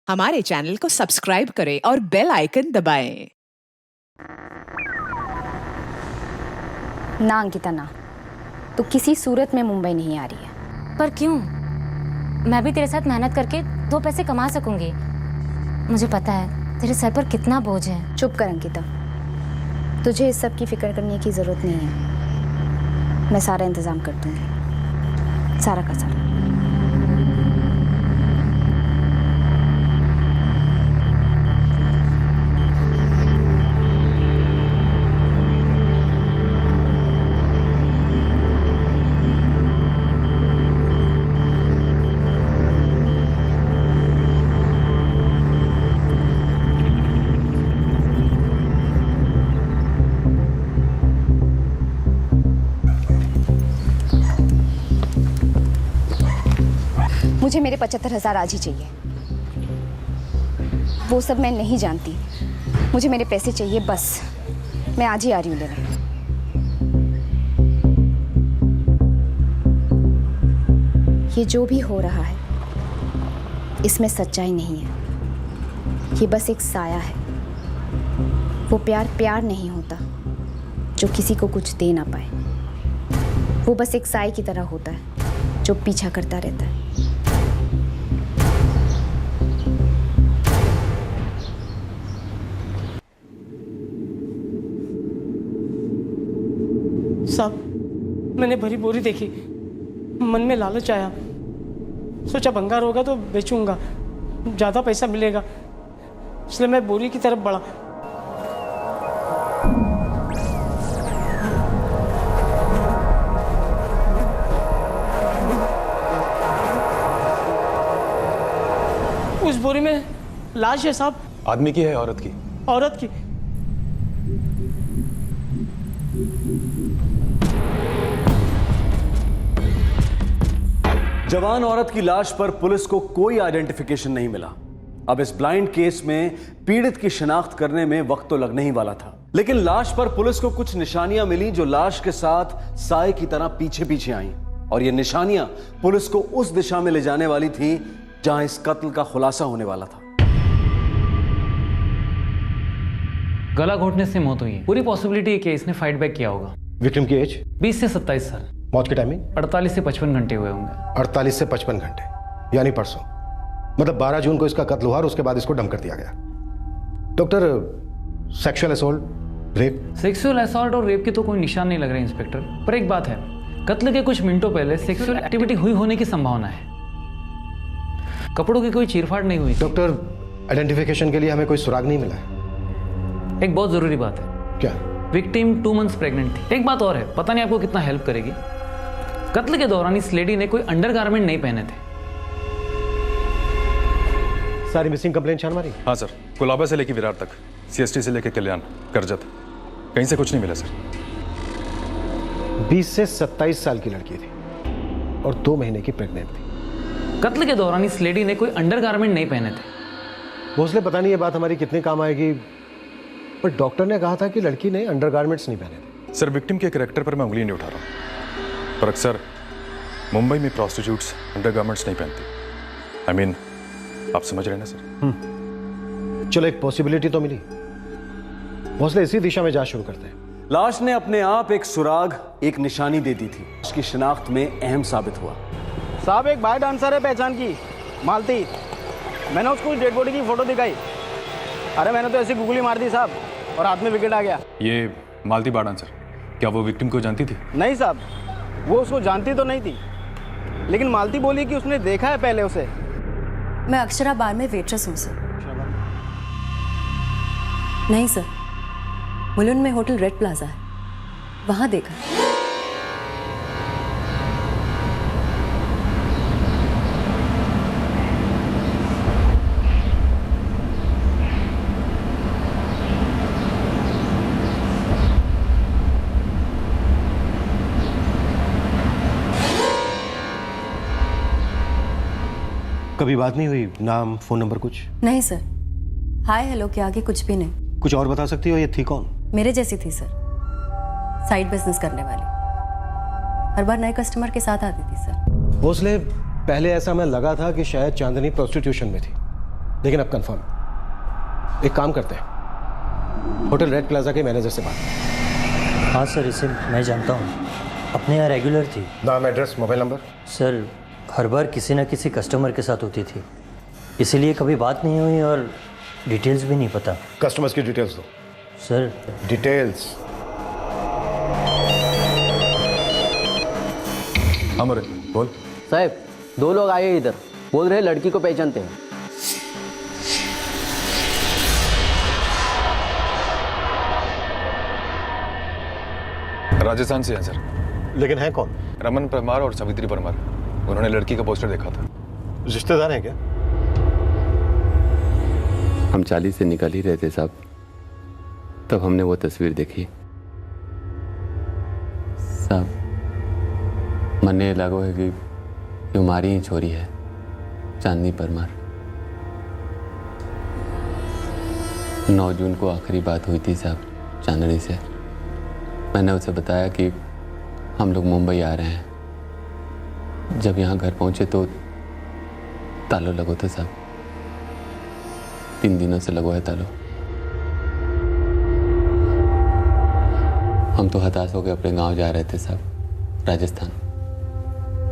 हमारे चैनल को सब्सक्राइब करें और बेल आइकन दबाएं। ना अंकिता ना, तो किसी सूरत में मुंबई नहीं आ रही है। पर क्यों? मैं भी तेरे साथ मेहनत करके 2 पैसे कमा सकूंगी। मुझे पता है तेरे सर पर कितना बोझ है। चुप कर अंकिता, तुझे इस सब की फिक्र करने की जरूरत नहीं है। मैं सारा इंतजाम कर दूंगी, सारा का सारा। मुझे मेरे 75,000 आज ही चाहिए। वो सब मैं नहीं जानती, मुझे मेरे पैसे चाहिए बस। मैं आज ही आ रही हूँ लेने। ये जो भी हो रहा है इसमें सच्चाई नहीं है, ये बस एक साया है। वो प्यार प्यार नहीं होता जो किसी को कुछ दे ना पाए। वो बस एक साए की तरह होता है जो पीछा करता रहता है। साहब, मैंने भरी बोरी देखी, मन में लालच आया, सोचा भंगार होगा तो बेचूंगा, ज़्यादा पैसा मिलेगा, इसलिए मैं बोरी की तरफ बढ़ा। उस बोरी में लाश है साहब। आदमी की है औरत की? औरत की। जवान औरत की लाश पर पुलिस को कोई आइडेंटिफिकेशन नहीं मिला। अब इस ब्लाइंड केस में पीड़ित की शिनाख्त करने में वक्त तो लगने ही वाला था, लेकिन लाश पर पुलिस को कुछ निशानियां मिली जो लाश के साथ साए की तरह पीछे पीछे आईं, और ये निशानियां पुलिस को उस दिशा में ले जाने वाली थी जहां इस कत्ल का खुलासा होने वाला था। गला घोटने से मौत हुई है। पूरी पॉसिबिलिटी है कि इसने फाइट बैक किया होगा। विक्टिम की एज? 20 से 27 साल। मौत की टाइमिंग? 48 से 55 घंटे हुए होंगे। 48 से 55 घंटे यानी परसों, मतलब 12 जून को इसका कत्ल हुआ और उसके बाद इसको डंप कर दिया गया। Doctor, sexual assault, rape? Sexual assault और रेप के तो कोई निशान नहीं लग रहे इंस्पेक्टर, पर एक बात है, कत्ल के कुछ मिनटों पहले सेक्सुअल एक्टिविटी हुई होने की संभावना है। कपड़ों की कोई चीरफाड़ नहीं हुई। डॉक्टर, आइडेंटिफिकेशन के लिए हमें कोई सुराग नहीं मिला है। एक बहुत जरूरी बात है। क्या? विक्टिम 2 मंथ्स प्रेग्नेंट थी। एक बात और है, पता नहीं आपको कितना हेल्प करेगी। कत्ल के दौरान इस लेडी ने कोई अंडरगारमेंट नहीं पहने थे। सारी मिसिंग कंप्लेंट छान मारी? हाँ सर, कुलाबा से लेकर विरार तक, सीएसटी से लेकर कल्याण, करजत, कहीं से कुछ नहीं मिला सर। 20 से 27 साल की लड़की थी और 2 महीने की प्रेग्नेंट थी। कत्ल के दौरान इस लेडी ने कोई अंडरगारमेंट नहीं पहने थे। भोसले, पता नहीं ये बात हमारी कितने काम आएगी, पर डॉक्टर ने कहा था कि लड़की ने अंडरगारमेंट्स नहीं पहने थे। सर, विक्टिम के कैरेक्टर पर मैं उंगली नहीं उठा रहा, पर अक्सर मुंबई में प्रोस्टिट्यूट्स अंडरगारमेंट्स नहीं पहनती। I mean, आप समझ रहे हैं ना सर? चलो, एक पॉसिबिलिटी तो मिली। भोसले, इसी दिशा में जांच शुरू करते हैं। लाश ने अपने आप एक सुराग, एक निशानी दे दी थी, उसकी शिनाख्त में अहम साबित हुआ। साहब, एक बाय डांसर है पहचान की, मालती। मैंने उसको डेड बॉडी की फोटो दिखाई। अरे मैंने तो ऐसी गूगली मार दी साहब, और हाथ में विकेट आ गया। ये मालती बार डांसर, क्या वो विक्टिम को जानती थी? नहीं साहब, वो उसको जानती तो नहीं थी, लेकिन मालती बोली कि उसने देखा है पहले उसे। मैं अक्षरा बार में वेट्रेस हूँ सर। नहीं सर, मुलुंड में होटल रेड प्लाजा है, वहां देखा। कभी बात नहीं हुई? नाम, फोन नंबर कुछ? नहीं सर, हाय हेलो के आगे कुछ भी नहीं। कुछ और बता सकती हो? ये थी कौन? मेरे जैसी थी सर, साइड बिजनेस करने वाली, हर बार नए कस्टमर के साथ आती थी सर। भोसले, पहले ऐसा मैं लगा था कि शायद चांदनी प्रोस्टिट्यूशन में थी, लेकिन अब कंफर्म। एक काम करते हैं, होटल रेड प्लाजा के मैनेजर से बात। हाँ सर, इसे मैं जानता हूँ, अपने यहाँ रेगुलर थी। नाम, एड्रेस, मोबाइल नंबर? सर हर बार किसी न किसी कस्टमर के साथ होती थी, इसीलिए कभी बात नहीं हुई और डिटेल्स भी नहीं पता। कस्टमर्स की डिटेल्स दो सर। डिटेल्स। हाँ मोरे, बोल। साहब 2 लोग आए इधर, बोल रहे लड़की को पहचानते हैं। राजस्थान से हैं सर। लेकिन है कौन? रमन परमार और सावित्री परमार। उन्होंने लड़की का पोस्टर देखा था। रिश्तेदार हैं क्या? हम चाली से निकल ही रहे थे साहब, तब हमने वो तस्वीर देखी। साहब मन्ने लगो है कि ये हमारी ही छोरी है, चांदनी परमार। 9 जून को आखिरी बात हुई थी साहब चांदनी से। मैंने उसे बताया कि हम लोग मुंबई आ रहे हैं। जब यहाँ घर पहुँचे तो तालो लगो थे साहब, 3 दिनों से लगो है तालो। हम तो हताश होकर अपने गांव जा रहे थे साहब, राजस्थान।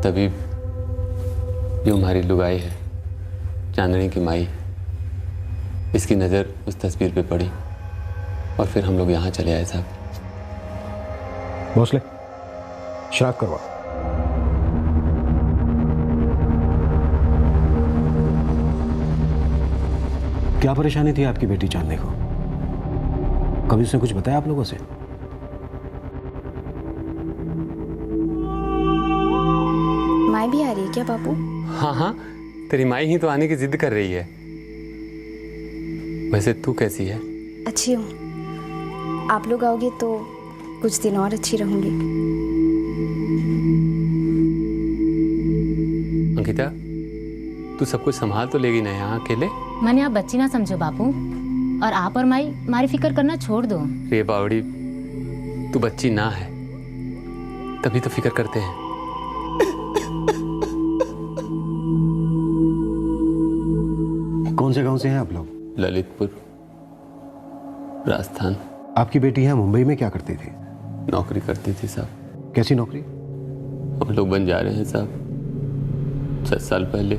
तभी जो हमारी लुगाई है, चांदनी की माई, इसकी नज़र उस तस्वीर पे पड़ी और फिर हम लोग यहाँ चले आए साहब। भोसले, शराब करवा। क्या परेशानी थी आपकी बेटी चांदनी को? कभी उसने कुछ बताया आप लोगों से? माई भी आ रही है क्या बाबू? हाँ हाँ, तेरी माई ही तो आने की जिद कर रही है। वैसे तू कैसी है? अच्छी हूँ। आप लोग आओगे तो कुछ दिन और अच्छी रहूंगी। अंकिता, तू सब कुछ संभाल तो लेगी ना यहाँ अकेले? मैंने आप बच्ची ना समझो बापू, और आप और माई मारी फिक्र करना छोड़ दो। रे बावड़ी, तू बच्ची ना है, तभी तो फिक्र करते हैं। कौन से गांव से हैं आप लोग? ललितपुर, राजस्थान। आपकी बेटी यहाँ मुंबई में क्या करती थी? नौकरी करती थी साहब। कैसी नौकरी? हम लोग बन जा रहे हैं साहब। 6 साल पहले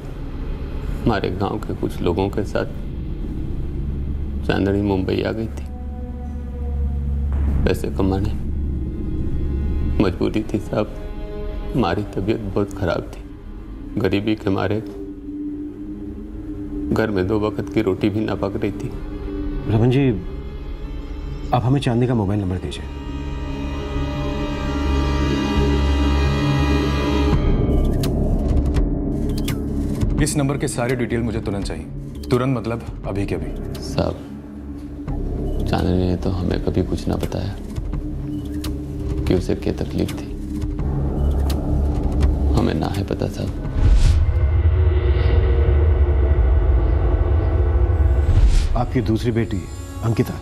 हमारे गांव के कुछ लोगों के साथ चांदनी मुंबई आ गई थी पैसे कमाने। मजबूरी थी साहब, हमारी तबीयत बहुत खराब थी। गरीबी के मारे घर में 2 वक्त की रोटी भी ना पक रही थी। रमन जी, आप हमें चांदनी का मोबाइल नंबर दीजिए। इस नंबर के सारे डिटेल मुझे तुरंत चाहिए। तुरंत मतलब अभी के अभी। साहब चांदनी ने तो हमें कभी कुछ ना बताया कि उसे क्या तकलीफ थी। हमें ना है पता साहब। आपकी दूसरी बेटी अंकिता,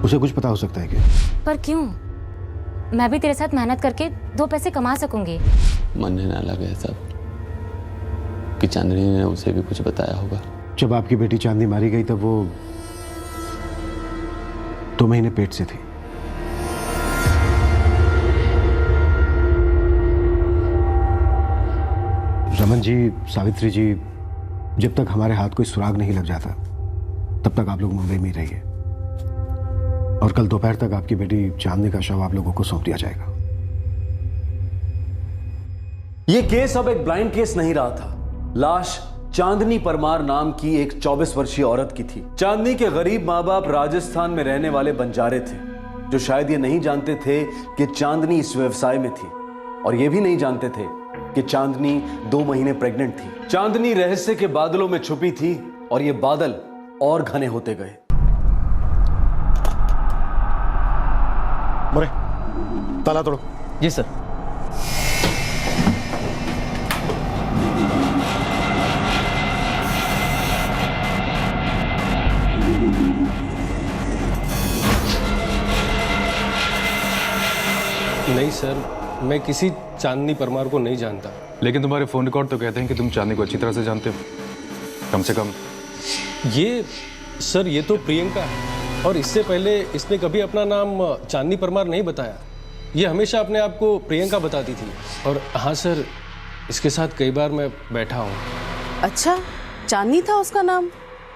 उसे कुछ पता हो सकता है क्या? पर क्यों? मैं भी तेरे साथ मेहनत करके 2 पैसे कमा सकूंगी। मन ना लगे साहब कि चांदनी ने उसे भी कुछ बताया होगा। जब आपकी बेटी चांदनी मारी गई तब वो 2 महीने पेट से थी। रमन जी, सावित्री जी, जब तक हमारे हाथ कोई सुराग नहीं लग जाता तब तक आप लोग मुंबई में ही रहिए, और कल दोपहर तक आपकी बेटी चांदनी का शव आप लोगों को सौंप दिया जाएगा। यह केस अब एक ब्लाइंड केस नहीं रहा था। लाश चांदनी परमार नाम की एक 24 वर्षीय औरत की थी। चांदनी के गरीब माँ बाप राजस्थान में रहने वाले बंजारे थे, जो शायद ये नहीं जानते थे कि चांदनी इस व्यवसाय में थी, और ये भी नहीं जानते थे कि चांदनी 2 महीने प्रेग्नेंट थी। चांदनी रहस्य के बादलों में छुपी थी, और ये बादल और घने होते गए। मोरे, ताला तोड़ो। जी सर। नहीं सर, मैं किसी चांदनी परमार को नहीं जानता। लेकिन तुम्हारे फोन रिकॉर्ड तो कहते हैं कि तुम चांदनी को अच्छी तरह से जानते हो। कम से कम। ये सर, ये तो प्रियंका है और इससे पहले इसने कभी अपना नाम चांदनी परमार नहीं बताया। ये हमेशा अपने आप को प्रियंका बताती थी। और हाँ सर, इसके साथ कई बार मैं बैठा हूँ। अच्छा, चांदनी था उसका नाम?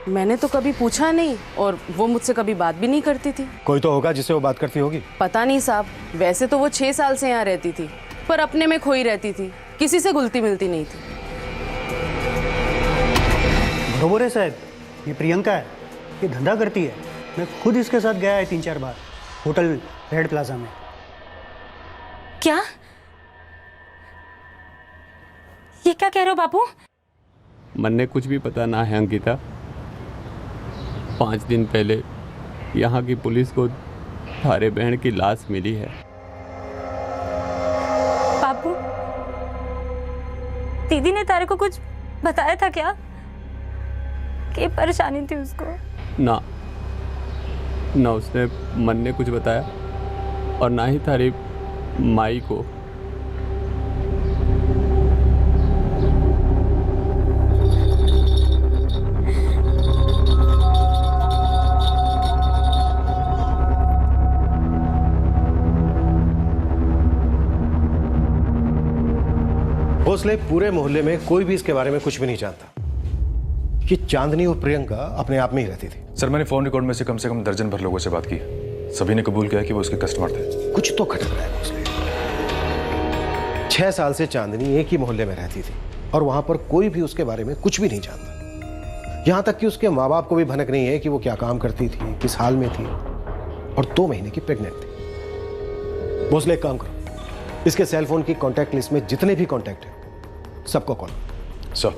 मैंने तो कभी पूछा नहीं और वो मुझसे कभी बात भी नहीं करती थी। कोई तो होगा जिससे वो बात करती होगी। पता नहीं साहब, वैसे तो वो 6 साल से यहाँ रहती थी, पर अपने में खोई रहती थी, किसी से घुलती मिलती नहीं थी। बरोबर है साहब, ये प्रियंका है, ये धंधा करती है। मैं खुद इसके साथ गया है 3-4 बार होटल रेड प्लाजा में। क्या? ये क्या कह रहे हो बापू? मन ने कुछ भी पता ना है अंकिता। 5 दिन पहले यहाँ की पुलिस को थारे बहन की लाश मिली है। बापू, दीदी ने तारे को कुछ बताया था क्या? क्या परेशानी थी उसको? ना उसने मन ने कुछ बताया और ना ही थारी माई को। भोसले, पूरे मोहल्ले में कोई भी इसके बारे में कुछ भी नहीं जानता। ये चांदनी और प्रियंका अपने आप में ही रहती थी। सर, मैंने फोन रिकॉर्ड में से कम दर्जन भर लोगों से बात की। सभी ने कबूल किया कि वो उसके कस्टमर थे। कुछ तो खटक रहा है भोसले। 6 साल से चांदनी एक ही मोहल्ले में रहती थी और वहां पर कोई भी उसके बारे में कुछ भी नहीं जानता। यहां तक कि उसके माँ बाप को भी भनक नहीं है कि वो क्या काम करती थी, किस हाल में थी, और 2 महीने की प्रेग्नेंट थी। भोसले, एक काम करो, इसके सेल फोन की कॉन्टैक्ट लिस्ट में जितने भी कॉन्टैक्ट हैं सबको कॉल। सर,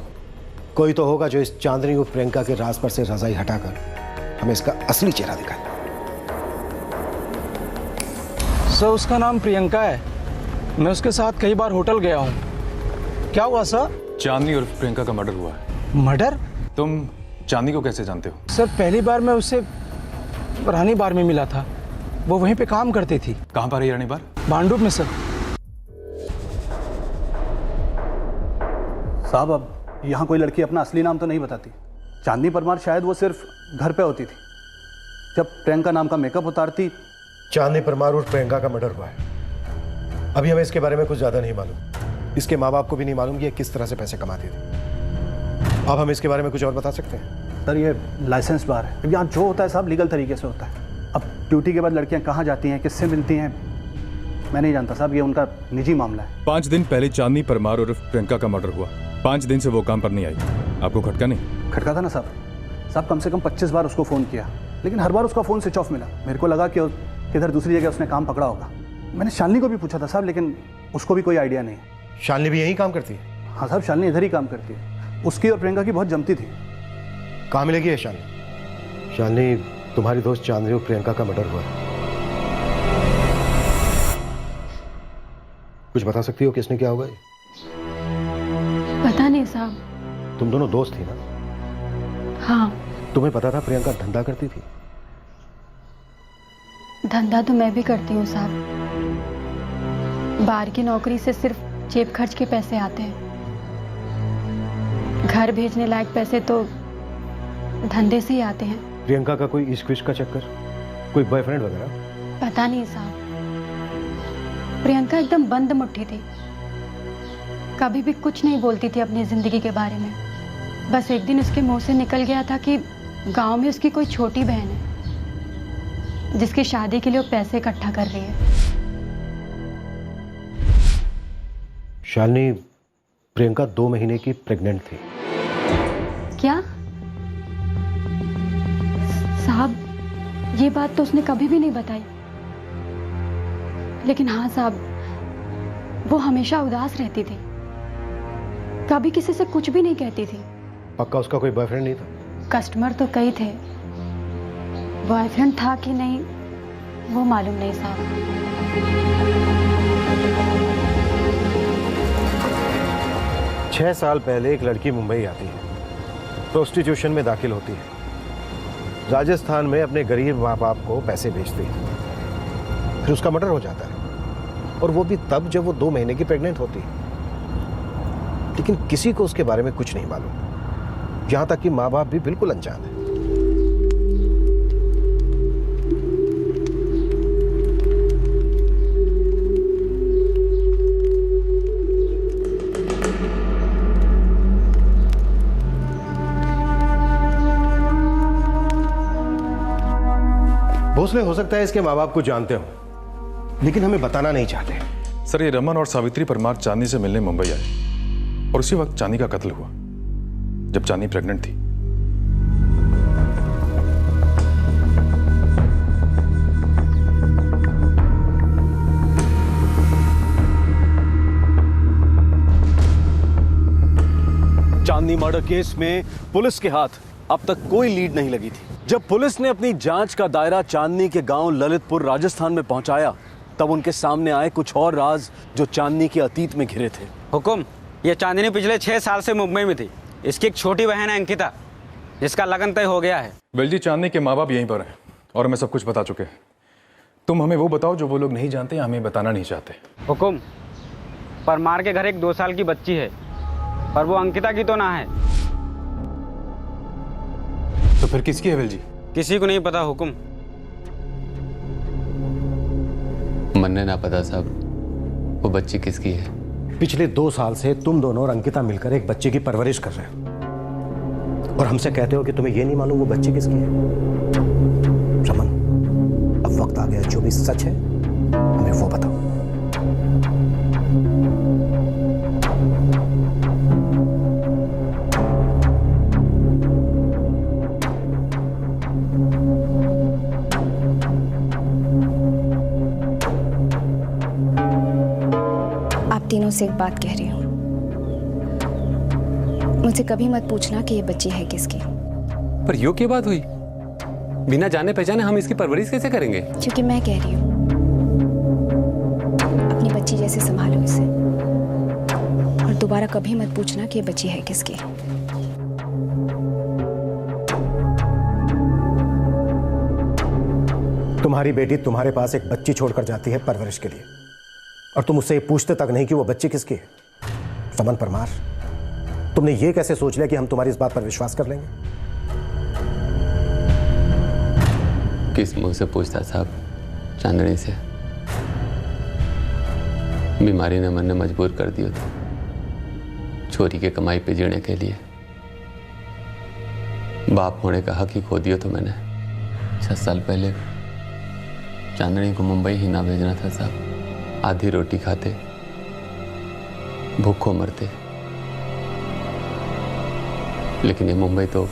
कोई तो होगा जो इस चांदनी और प्रियंका के राज पर से रजाई हटाकर हमें इसका असली चेहरा दिखाए। सर, उसका नाम प्रियंका है। मैं उसके साथ कई बार होटल गया हूँ। क्या हुआ सर? चांदनी और प्रियंका का मर्डर हुआ है। मर्डर? तुम चांदनी को कैसे जानते हो? सर, पहली बार मैं उससे रानी बार में मिला था। वो वहीं पे काम करती थी। कहाँ पर है रानी बार? भांडुप में सर। साहब, अब यहाँ कोई लड़की अपना असली नाम तो नहीं बताती। चांदनी परमार शायद वो सिर्फ घर पे होती थी। जब प्रियंका नाम का मेकअप उतारती। चांदनी परमार और प्रियंका का मर्डर हुआ है। अभी हमें इसके बारे में कुछ ज्यादा नहीं मालूम। इसके माँ बाप को भी नहीं मालूम कि ये किस तरह से पैसे कमाती थी। अब हम इसके बारे में कुछ और बता सकते हैं? सर, ये लाइसेंस बार है। यहाँ जो होता है साहब लीगल तरीके से होता है। अब ड्यूटी के बाद लड़कियाँ कहाँ जाती हैं, किससे मिलती हैं, मैं नहीं जानता साहब। ये उनका निजी मामला है। 5 दिन पहले चांदनी परमार और प्रियंका का मर्डर हुआ। 5 दिन से वो काम पर नहीं आई। आपको खटका नहीं? खटका था ना साहब कम से कम 25 बार उसको फ़ोन किया, लेकिन हर बार उसका फ़ोन स्विच ऑफ मिला। मेरे को लगा कि किधर दूसरी जगह उसने काम पकड़ा होगा। मैंने शालिनी को भी पूछा था साहब, लेकिन उसको भी कोई आइडिया नहीं है। शालिनी भी यहीं काम करती है? हाँ साहब, शालिनी इधर ही काम करती है। उसकी और प्रियंका की बहुत जमती थी। कहाँ मिलेगी है शालिनी? शालिनी, तुम्हारी दोस्त चांदनी और प्रियंका का मर्डर हुआ। कुछ बता सकती हो किसने किया होगा? पता नहीं साहब। तुम दोनों दोस्त थी ना? हाँ। तुम्हें पता था प्रियंका धंधा करती थी? धंधा तो मैं भी करती हूँ साहब। बाहर की नौकरी से सिर्फ जेब खर्च के पैसे आते हैं। घर भेजने लायक पैसे तो धंधे से ही आते हैं। प्रियंका का कोई इश्क विश्क का चक्कर, कोई बॉयफ्रेंड वगैरह? पता नहीं साहब। प्रियंका एकदम बंद मुट्ठी थी, कभी भी कुछ नहीं बोलती थी अपनी जिंदगी के बारे में। बस एक दिन उसके मुंह से निकल गया था कि गांव में उसकी कोई छोटी बहन है जिसकी शादी के लिए वो पैसे इकट्ठा कर रही है। शालिनी, प्रियंका 2 महीने की प्रेग्नेंट थी। क्या साहब? ये बात तो उसने कभी भी नहीं बताई। लेकिन हाँ साहब, वो हमेशा उदास रहती थी, कभी किसी से कुछ भी नहीं कहती थी। पक्का उसका कोई बॉयफ्रेंड नहीं था? कस्टमर तो कई थे, बॉयफ्रेंड था कि नहीं वो मालूम नहीं साहब। 6 साल पहले एक लड़की मुंबई आती है, प्रोस्टिट्यूशन में दाखिल होती है, राजस्थान में अपने गरीब माँ बाप को पैसे भेजती है, फिर उसका मर्डर हो जाता है, और वो भी तब जब वो 2 महीने की प्रेग्नेंट होती है। लेकिन किसी को उसके बारे में कुछ नहीं मालूम। यहां तक कि माँ बाप भी बिल्कुल अनजान है। भोसले हो सकता है इसके माँ बाप को जानते हो, लेकिन हमें बताना नहीं चाहते। सर, ये रमन और सावित्री परमार चांदनी से मिलने मुंबई आए और उसी वक्त चांदनी का कत्ल हुआ जब चांदनी प्रेग्नेंट थी। चांदनी मर्डर केस में पुलिस के हाथ अब तक कोई लीड नहीं लगी थी। जब पुलिस ने अपनी जांच का दायरा चांदनी के गांव ललितपुर राजस्थान में पहुंचाया, तब उनके सामने आए कुछ और राज जो चांदनी के अतीत में घिरे थे। हुकुम, ये चांदनी पिछले 6 साल से मुंबई में थी। इसकी एक छोटी बहन है अंकिता, जिसका लगन तय हो गया है। वेल जी, चांदनी के माँ बाप यहीं पर हैं और हमें सब कुछ बता चुके हैं। तुम हमें वो बताओ जो वो लोग नहीं जानते या हमें बताना नहीं चाहते। हुकुम, परमार के घर एक 2 साल की बच्ची है, पर वो अंकिता की तो ना है। तो फिर किसकी है वेल जी? किसी को नहीं पता हुकुम। मन्ने ना पता साहब, वो बच्ची किसकी है? पिछले 2 साल से तुम दोनों और अंकिता मिलकर एक बच्चे की परवरिश कर रहे हो और हमसे कहते हो कि तुम्हें यह नहीं मालूम वो बच्ची किसकी है। रमन, अब वक्त आ गया, जो भी सच है हमें वो बताओ। तीनों से एक बात कह रही हूँ, मुझसे कभी मत पूछना कि ये बच्ची है किसकी। पर यो क्या बात हुई? बिना जाने पहचाने हम इसकी परवरिश कैसे करेंगे? क्योंकि मैं कह रही हूँ, अपनी बच्ची जैसे संभालो इसे और दोबारा कभी मत पूछना कि ये बच्ची है किसकी। तुम्हारी बेटी तुम्हारे पास एक बच्ची छोड़कर जाती है परवरिश के लिए और तुम उससे पूछते तक नहीं कि वो बच्ची किसकी है। रमन परमार, तुमने ये कैसे सोच लिया कि हम तुम्हारी इस बात पर विश्वास कर लेंगे? किस मुंह से पूछता साहब? चांदनी से। बीमारी ने मन ने मजबूर कर दिया था छोरी के कमाई पे जीने के लिए। बाप होने का हक ही खो दिया तो मैंने 6 साल पहले। चांदनी को मुंबई ही ना भेजना था साहब। आधी रोटी खाते, भूखों मरते, लेकिन ये मुंबई तो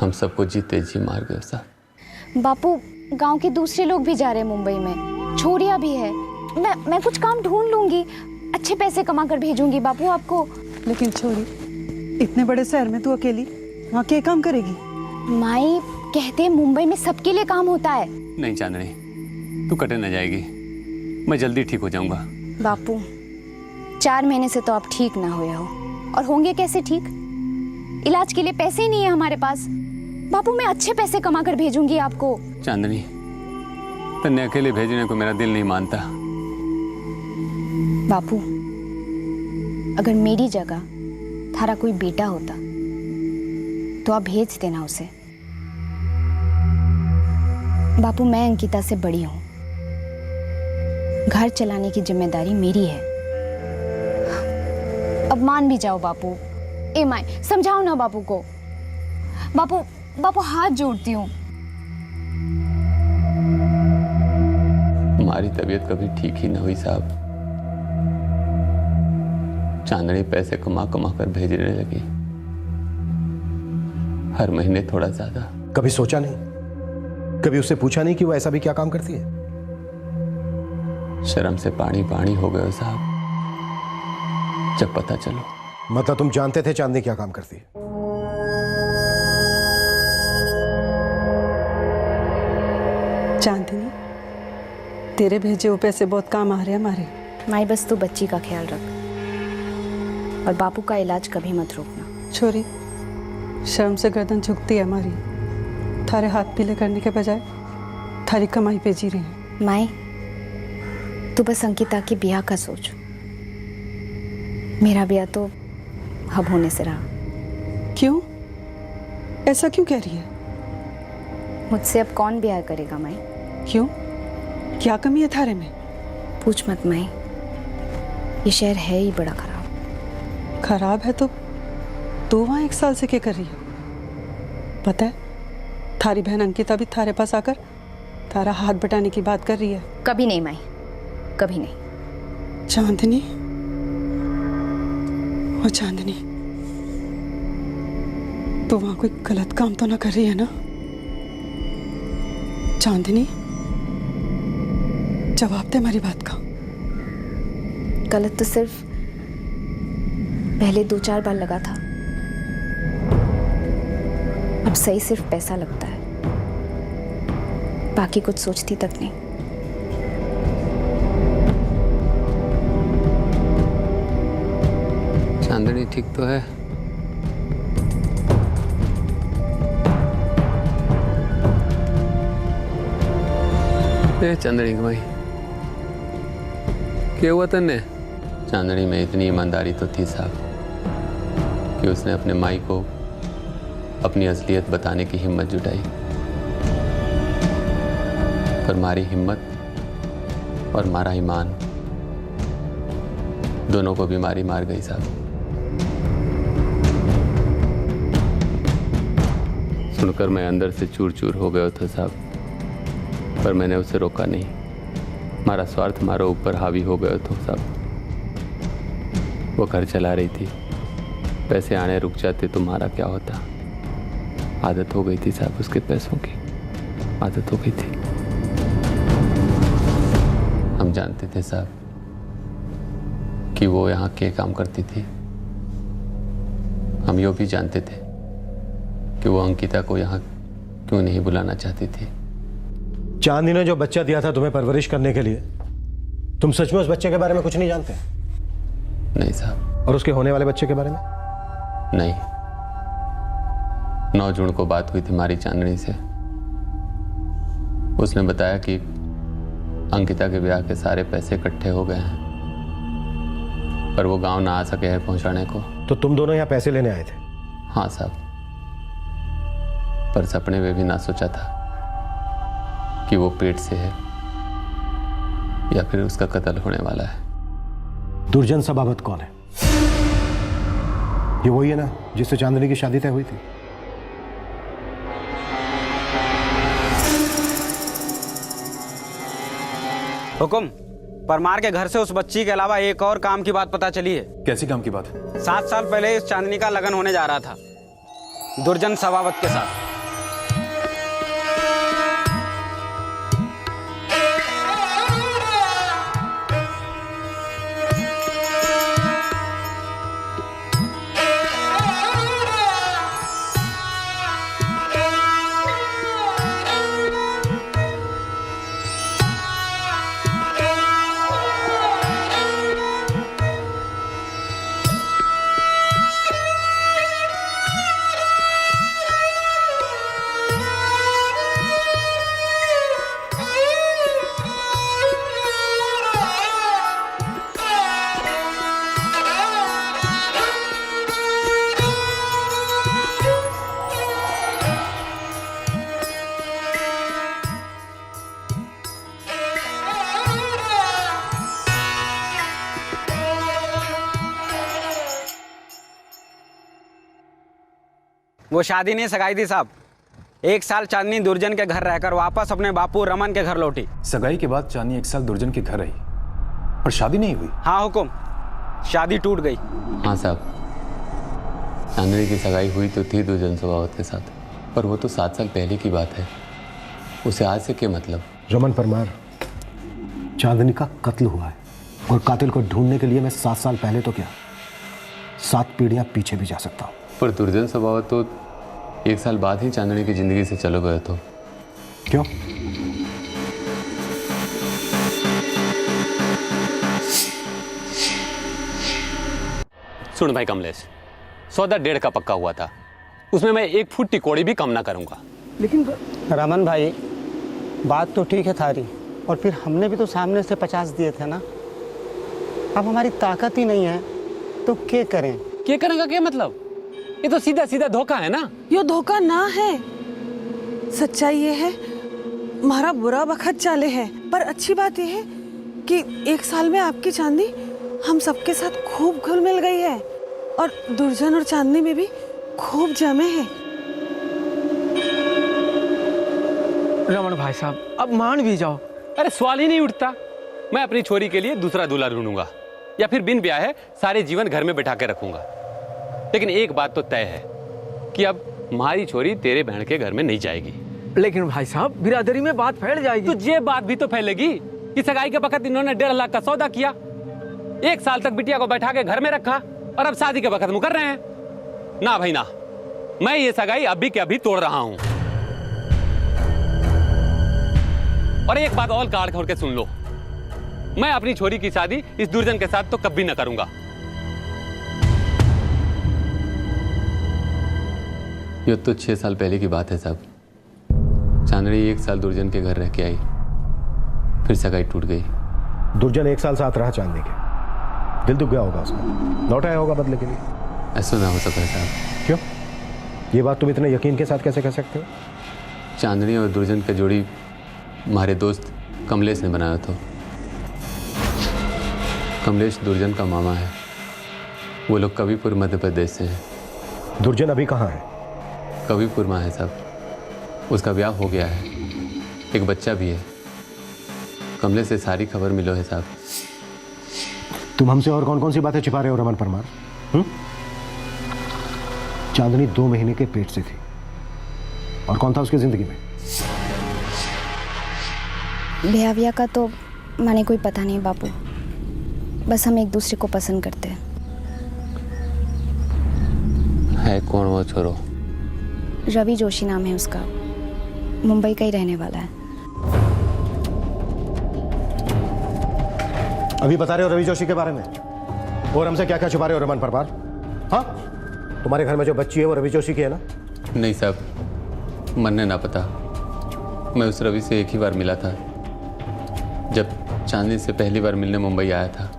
हम सबको जीते जी मार गए साहब। बापू, गांव के दूसरे लोग भी जा रहे हैं मुंबई में, छोरिया भी है। मैं कुछ काम ढूंढ लूंगी, अच्छे पैसे कमा कर भेजूंगी बापू आपको। लेकिन छोरी, इतने बड़े शहर में तू अकेली वहाँ क्या काम करेगी? माई कहते हैं मुंबई में सबके लिए काम होता है। नहीं चांदनी, तू कटे न जाएगी। मैं जल्दी ठीक हो जाऊंगा। बापू, 4 महीने से तो आप ठीक ना हुए हो, और होंगे कैसे ठीक? इलाज के लिए पैसे ही नहीं है हमारे पास। बापू, मैं अच्छे पैसे कमा कर भेजूंगी आपको। चांदनी, तन्ने अकेले भेजने को मेरा दिल नहीं मानता। बापू, अगर मेरी जगह थारा कोई बेटा होता तो आप भेज देना उसे। बापू, मैं अंकिता से बड़ी हूं, घर चलाने की जिम्मेदारी मेरी है। अब मान भी जाओ बापू। ए माय, समझाओ ना बापू को। बापू हाथ जोड़ती हूँ। हमारी तबीयत कभी ठीक ही न हुई साहब। चांदनी पैसे कमा कमा कर भेजने लगी, हर महीने थोड़ा ज्यादा। कभी सोचा नहीं, कभी उससे पूछा नहीं कि वो ऐसा भी क्या काम करती है? शर्म से पानी पानी हो गए साहब जब पता चलो। मतलब तुम जानते थे चांदनी क्या काम करती है? चांदनी, तेरे भेजे हुए पैसे बहुत काम आ रहे हैं हमारे। माई, बस तू बच्ची का ख्याल रख और बापू का इलाज कभी मत रोकना। छोरी, शर्म से गर्दन झुकती है हमारी। थारे हाथ पीले करने के बजाय थारी कमाई पे जी रही है। माई, तू बस अंकिता की ब्याह का सोच। मेरा ब्याह तो अब होने से रहा। क्यों? ऐसा क्यों कह रही है? मुझसे अब कौन ब्याह करेगा माई? क्यों? क्या कमी है थारे में? पूछ मत माई, ये शहर है ही बड़ा खराब। खराब है तो तू वहाँ 1 साल से क्या कर रही है? पता है थारी बहन अंकिता भी थारे पास आकर थारा हाथ बटाने की बात कर रही है। कभी नहीं माई, कभी नहीं। चांदनी, ओ चांदनी, तो वहां कोई गलत काम तो ना कर रही है ना? चांदनी, जवाब दे हमारी बात का। गलत तो सिर्फ पहले 2-4 बार लगा था, अब सही सिर्फ पैसा लगता है, बाकी कुछ सोचती तक नहीं। चांदनी ठीक तो है? चांदनी कमाई क्या हुआ तन्ने? चांदनी में इतनी ईमानदारी तो थी साहब कि उसने अपने माई को अपनी असलियत बताने की हिम्मत जुटाई, पर मारी हिम्मत और मारा ईमान दोनों को बीमारी मार गई साहब। सुनकर मैं अंदर से चूर चूर हो गया था साहब, पर मैंने उसे रोका नहीं। हमारा स्वार्थ हमारे ऊपर हावी हो गया था साहब। वो घर चला रही थी, पैसे आने रुक जाते तो हमारा क्या होता। आदत हो गई थी साहब, उसके पैसों की आदत हो गई थी। हम जानते थे साहब कि वो यहाँ क्या काम करती थी। हम यो भी जानते थे कि वो अंकिता को यहाँ क्यों नहीं बुलाना चाहती थी। चांदी ने जो बच्चा दिया था तुम्हें परवरिश करने के लिए, तुम सच में उस बच्चे के बारे में कुछ नहीं जानते? नहीं साहब। और उसके होने वाले बच्चे के बारे में? नहीं। 9 जून को बात हुई थी हमारी चांदनी से। उसने बताया कि अंकिता के ब्याह के सारे पैसे इकट्ठे हो गए हैं, पर वो गांव ना आ सके हैं पहुंचाने को। तो तुम दोनों यहाँ पैसे लेने आए थे? हाँ साहब, पर सपने में भी ना सोचा था कि वो पेट से है या फिर उसका कत्ल होने वाला है। दुर्जन सबाबत कौन है? ये वही है ना जिससे चांदनी की शादी तय हुई थी? हुकुम, परमार के घर से उस बच्ची के अलावा एक और काम की बात पता चली है। कैसी काम की बात? 7 साल पहले इस चांदनी का लगन होने जा रहा था दुर्जन सबाबत के साथ। वो शादी नहीं सगाई थी साहब। 1 साल चांदनी दुर्जन के घर रहकर वापस अपने बापू रमन के घर लौटी। सगाई के बाद चांदनी 1 साल दुर्जन के घर आई, पर शादी नहीं हुई? हाँ हुकुम, शादी टूट गई। हाँ साहब, चांदनी की सगाई हुई तो थी दुर्जन सबावत के साथ, पर वो तो 7 साल पहले की बात है। उसे आज से क्या मतलब? रमन परमार, चांदनी का कत्ल हुआ है और कातिल को ढूंढने के लिए मैं 7 साल पहले तो क्या 7 पीढ़ियां पीछे भी जा सकता हूँ। पर दुर्जन सबावत तो 1 साल बाद ही चांदनी की जिंदगी से चले गए। तो क्यों? सुन भाई कमलेश, सौदा 1.5 का पक्का हुआ था, उसमें मैं 1 फुट टिकोड़ी भी कम ना करूंगा। लेकिन रमन भाई, बात तो ठीक है थारी, और फिर हमने भी तो सामने से 50 दिए थे ना। अब हमारी ताकत ही नहीं है तो क्या करें? क्या करेगा क्या मतलब? ये तो सीधा सीधा धोखा है ना। यो धोखा ना है, सच्चाई ये है हमारा बुरा वक्त चाले है, पर अच्छी बात यह है कि 1 साल में आपकी चांदी हम सबके साथ खूब घुल मिल गई है और दुर्जन और चांदनी में भी खूब जमे हैं। रमन भाई साहब, अब मान भी जाओ। अरे सवाल ही नहीं उठता। मैं अपनी छोरी के लिए दूसरा दूल्हा ढूंढूंगा या फिर बिन ब्याह है सारे जीवन घर में बैठा के रखूंगा। लेकिन एक बात तो तय है कि अब हमारी छोरी तेरे बहन के घर में नहीं जाएगी। लेकिन भाई साहब, बिरादरी में बात फैल जाएगी। तो ये बात भी तो फैलेगी कि सगाई के वक्त इन्होंने 1.5 लाख का सौदा किया, 1 साल तक बिटिया को बैठा के घर में रखा और अब शादी के वक्त मुकर रहे हैं। ना भाई ना, मैं ये सगाई अभी के अभी तोड़ रहा हूं। और एक बात और काट खोल के सुन लो, मैं अपनी छोरी की शादी इस दुर्जन के साथ तो कभी न करूंगा। ये तो 6 साल पहले की बात है साहब। चांदनी 1 साल दुर्जन के घर रह के आई, फिर सगाई टूट गई। दुर्जन 1 साल साथ रहा चांदनी के, दिल दुख गया होगा उसका, लौट आया होगा बदले के लिए। ऐसा ना हो सकता है साहब। क्यों? ये बात तुम इतने यकीन के साथ कैसे कह सकते हो? चांदनी और दुर्जन का जोड़ी हमारे दोस्त कमलेश ने बनाया था। कमलेश दुर्जन का मामा है। वो लोग कबीरपुर मध्य प्रदेश से हैं। दुर्जन अभी कहाँ है? कबीरपुर में है साहब। उसका ब्याह हो गया है, एक बच्चा भी है। कमलेश से सारी खबर मिलो है साहब। तुम हमसे और कौन कौन सी बातें छिपा रहे हो रमन परमार? चांदनी 2 महीने के पेट से थी और कौन था उसकी जिंदगी में? ब्याह का तो माने कोई पता नहीं बापू, बस हम एक दूसरे को पसंद करते हैं। है कौन वो छोरो? रवि जोशी नाम है उसका, मुंबई का ही रहने वाला है। अभी बता रहे हो रवि जोशी के बारे में, और हमसे क्या क्या छुपा रहे हो रमन परमार? हाँ, तुम्हारे घर में जो बच्ची है वो रवि जोशी की है ना? नहीं साहब, मन ने ना पता। मैं उस रवि से एक ही बार मिला था, जब चांदनी से पहली बार मिलने मुंबई आया था।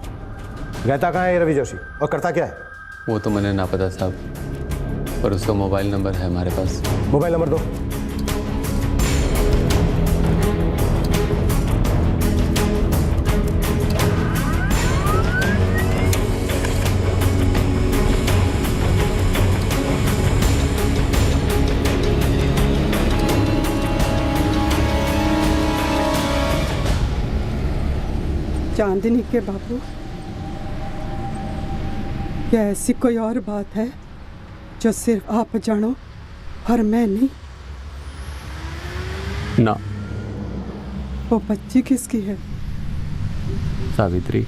रहता कहाँ है ये रवि जोशी और करता क्या है? वो तो मैंने ना पता साहब, पर उसका मोबाइल नंबर है हमारे पास। मोबाइल नंबर दो। चांदनी के बाबू, क्या ऐसी कोई और बात है जो सिर्फ आप जानो और मैं नहीं? ना। वो बच्ची किसकी है? सावित्री।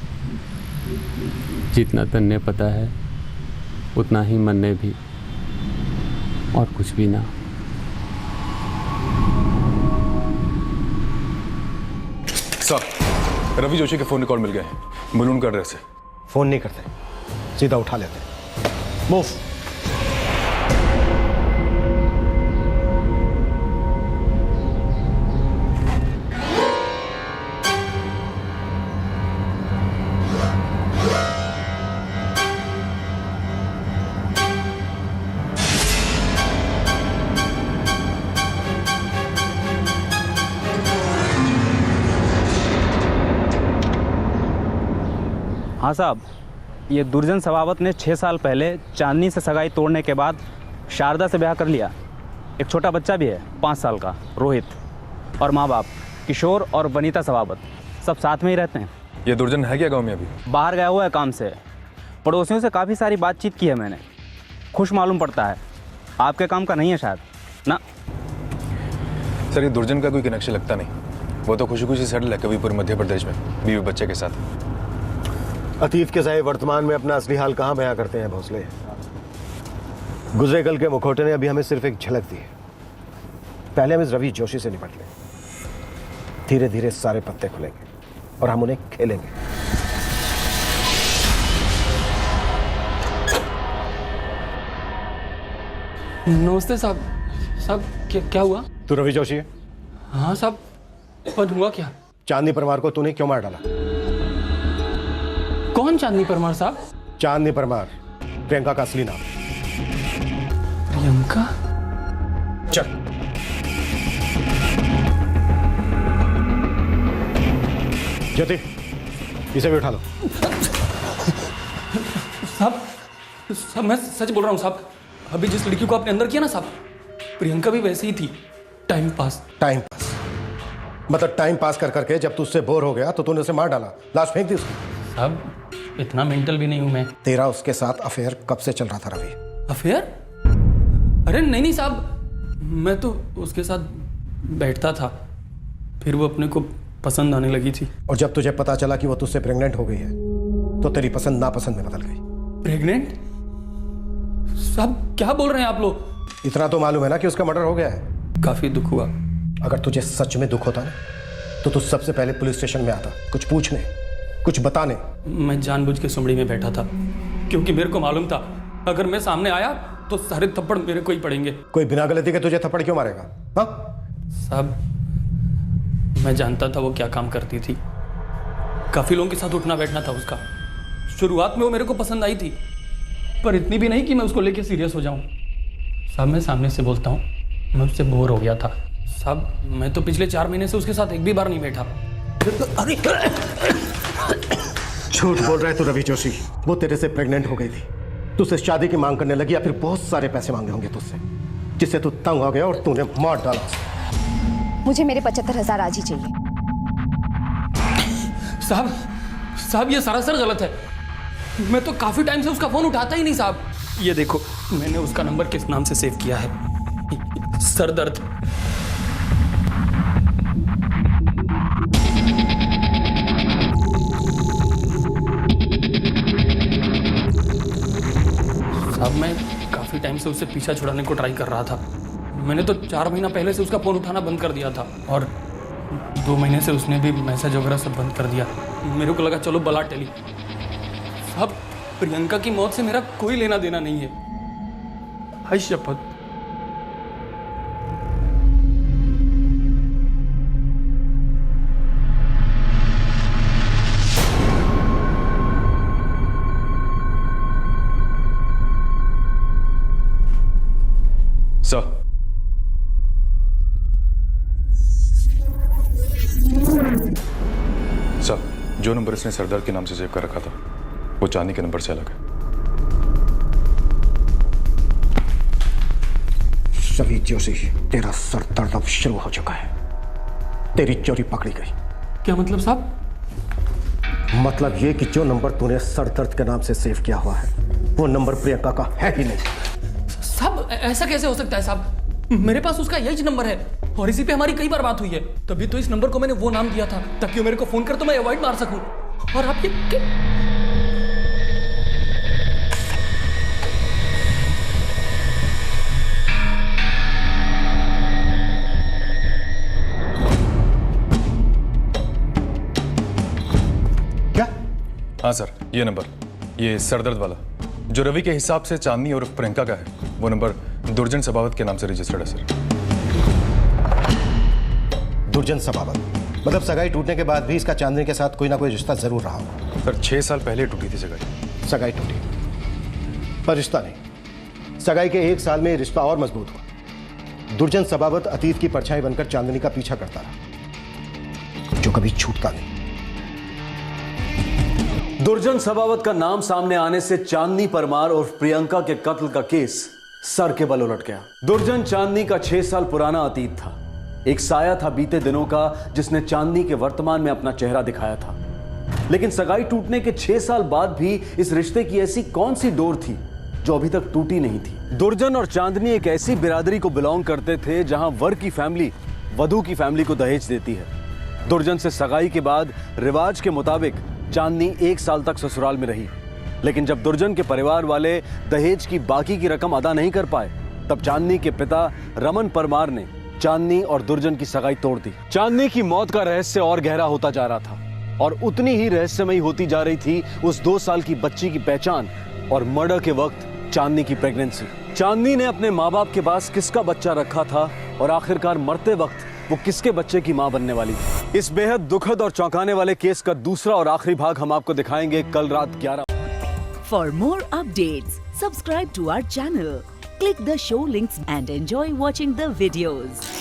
जितना तन्ने पता है उतना ही मन ने भी, और कुछ भी ना। सर, रवि जोशी के फोन रिकॉर्ड मिल गए हैं। बलून का एड्रेस है। फोन नहीं करते, सीधा उठा लेते। मूव। हाँ साहब, ये दुर्जन सवावत ने 6 साल पहले चांदनी से सगाई तोड़ने के बाद शारदा से ब्याह कर लिया। एक छोटा बच्चा भी है 5 साल का, रोहित। और माँ बाप किशोर और वनीता सवावत सब साथ में ही रहते हैं। ये दुर्जन है क्या गांव में? अभी बाहर गया हुआ है काम से। पड़ोसियों से काफ़ी सारी बातचीत की है मैंने, खुश मालूम पड़ता है। आपके काम का नहीं है शायद ना? सर, ये दुर्जन का कोई कनेक्शन लगता नहीं। वो तो खुशी खुशी सेटल है कबीरपुर मध्य प्रदेश में, बीवी बच्चे के साथ। अतीत के साए वर्तमान में अपना असली हाल कहाँ बयां करते हैं भोसले? गुजरे कल के मुखौटे ने अभी हमें सिर्फ एक झलक दी है। पहले हम इस रवि जोशी से निपट लें, धीरे धीरे सारे पत्ते खुलेंगे और हम उन्हें खेलेंगे। नमस्ते साहब। साहब क्या हुआ? तू रवि जोशी है? हाँ साहब, पर हुआ क्या? चांदनी परमार को तूने क्यों मार डाला? कौन चांदनी परमार साहब? चांदनी परमार, प्रियंका का असली नाम। चल। ज्योति, इसे भी उठा लो। साहब मैं सच बोल रहा हूँ साहब। अभी जिस लड़की को आपने अंदर किया ना साहब, प्रियंका भी वैसे ही थी। टाइम पास मतलब टाइम पास कर करके जब तू उससे बोर हो गया तो तूने उसे मार डाला, लाश फेंक दी उसकी। साहब इतना मेंटल भी नहीं हूं मैं। तेरा उसके साथ अफेयर कब से चल रहा था रवि? अफेयर? अरे नहीं साहब, मैं तो उसके साथ बैठता था, फिर वो अपने को पसंद आने लगी थी। और जब तुझे पता चला कि वो तुझसे प्रेग्नेंट हो गई है तो तेरी पसंद नापसंद में बदल गई। प्रेग्नेंट? साहब क्या बोल रहे हैं आप लोग? इतना तो मालूम है ना कि उसका मर्डर हो गया है। काफी दुख हुआ। अगर तुझे सच में दुख होता ना तो तू सबसे पहले पुलिस स्टेशन में आता, कुछ पूछने, कुछ बताने। मैं जानबूझ के सुमड़ी में बैठा था क्योंकि मेरे को मालूम था अगर मैं सामने आया तो सारे थप्पड़ मेरे को ही पड़ेंगे। कोई बिना गलती के तुझे थप्पड़ क्यों मारेगा? हाँ साहब मैं जानता था वो क्या काम करती थी। काफी लोगों के साथ उठना बैठना था उसका। शुरुआत में वो मेरे को पसंद आई थी, पर इतनी भी नहीं कि मैं उसको लेके सीरियस हो जाऊं। साहब मैं सामने से बोलता हूँ, मैं उससे बोर हो गया था। साहब मैं तो पिछले 4 महीने से उसके साथ एक भी बार नहीं बैठा। अरे झूठ बोल रहा है तू रवि जोशी। वो तेरे से प्रेग्नेंट हो गई थी, तुझसे शादी की मांग करने लगी या फिर बहुत सारे पैसे मांगे होंगे तुझसे, जिससे तू तंग हो गया और तूने मार डाला। मुझे मेरे 75,000 आज ही चाहिए। साहब ये सरासर गलत है। मैं तो काफी टाइम से उसका फोन उठाता ही नहीं साहब। ये देखो मैंने उसका नंबर किस नाम से सेव किया है, सरदर्द। साहब मैं काफी टाइम से उससे पीछा छुड़ाने को ट्राई कर रहा था। मैंने तो 4 महीना पहले से उसका फोन उठाना बंद कर दिया था और 2 महीने से उसने भी मैसेज वगैरह सब बंद कर दिया। मेरे को लगा चलो बला टेली। साहब प्रियंका की मौत से मेरा कोई लेना देना नहीं है, हाय शपथ। सर सर, जो नंबर इसने सरदार के नाम से सेव कर रखा था वो चांदी के नंबर से अलग है। रवि जोशी, तेरा सर दर्द अब शुरू हो चुका है। तेरी चोरी पकड़ी गई। क्या मतलब साहब? मतलब ये कि जो नंबर तूने सर दर्द के नाम से सेव किया हुआ है वो नंबर प्रियंका का है ही नहीं। साहब ऐसा कैसे हो सकता है साहब? मेरे पास उसका यही नंबर है और इसी पे हमारी कई बार बात हुई है। तभी तो इस नंबर को मैंने वो नाम दिया था ताकि वो मेरे को फोन कर तो मैं अवॉइड मार सकूं। और आप ये क्या? हाँ सर, ये नंबर, ये सरदर्द वाला जो रवि के हिसाब से चांदनी और प्रियंका का है, वो नंबर दुर्जन सबावत के नाम से रजिस्टर्ड है सर। दुर्जन सबावत मतलब सगाई टूटने के बाद भी इसका चांदनी के साथ कोई ना कोई रिश्ता जरूर रहा हो। सर 6 साल पहले टूटी थी सगाई। सगाई टूटी पर रिश्ता नहीं। सगाई के 1 साल में रिश्ता और मजबूत हुआ। दुर्जन सबावत अतीत की परछाई बनकर चांदनी का पीछा करता रहा, जो कभी छूटता नहीं। दुर्जन सबावत का नाम सामने आने से चांदनी परमार और प्रियंका के कत्ल का केस सर के बल उलट गया। दुर्जन चांदनी का 6 साल पुराना अतीत था, एक साया था बीते दिनों का जिसने चांदनी के वर्तमान में अपना चेहरा दिखाया था। लेकिन सगाई टूटने के 6 साल बाद भी इस रिश्ते की ऐसी कौन सी डोर थी जो अभी तक टूटी नहीं थी। दुर्जन और चांदनी एक ऐसी बिरादरी को बिलोंग करते थे जहां वर की फैमिली वधू की फैमिली को दहेज देती है। दुर्जन से सगाई के बाद रिवाज के मुताबिक चांदनी 1 साल तक ससुराल में रही, लेकिन जब दुर्जन के परिवार वाले दहेज की बाकी की रकम अदा नहीं कर पाए तब चांदनी के पिता रमन परमार ने चांदनी और दुर्जन की सगाई तोड़ दी। चांदनी की मौत का रहस्य और गहरा होता जा रहा था और उतनी ही रहस्यमयी होती जा रही थी उस 2 साल की बच्ची की पहचान और मर्डर के वक्त चांदनी की प्रेगनेंसी। चांदनी ने अपने माँ बाप के पास किसका बच्चा रखा था और आखिरकार मरते वक्त वो किसके बच्चे की मां बनने वाली थी। इस बेहद दुखद और चौंकाने वाले केस का दूसरा और आखिरी भाग हम आपको दिखाएंगे कल रात 11। For more updates subscribe to our channel, Click the show links and enjoy watching the videos.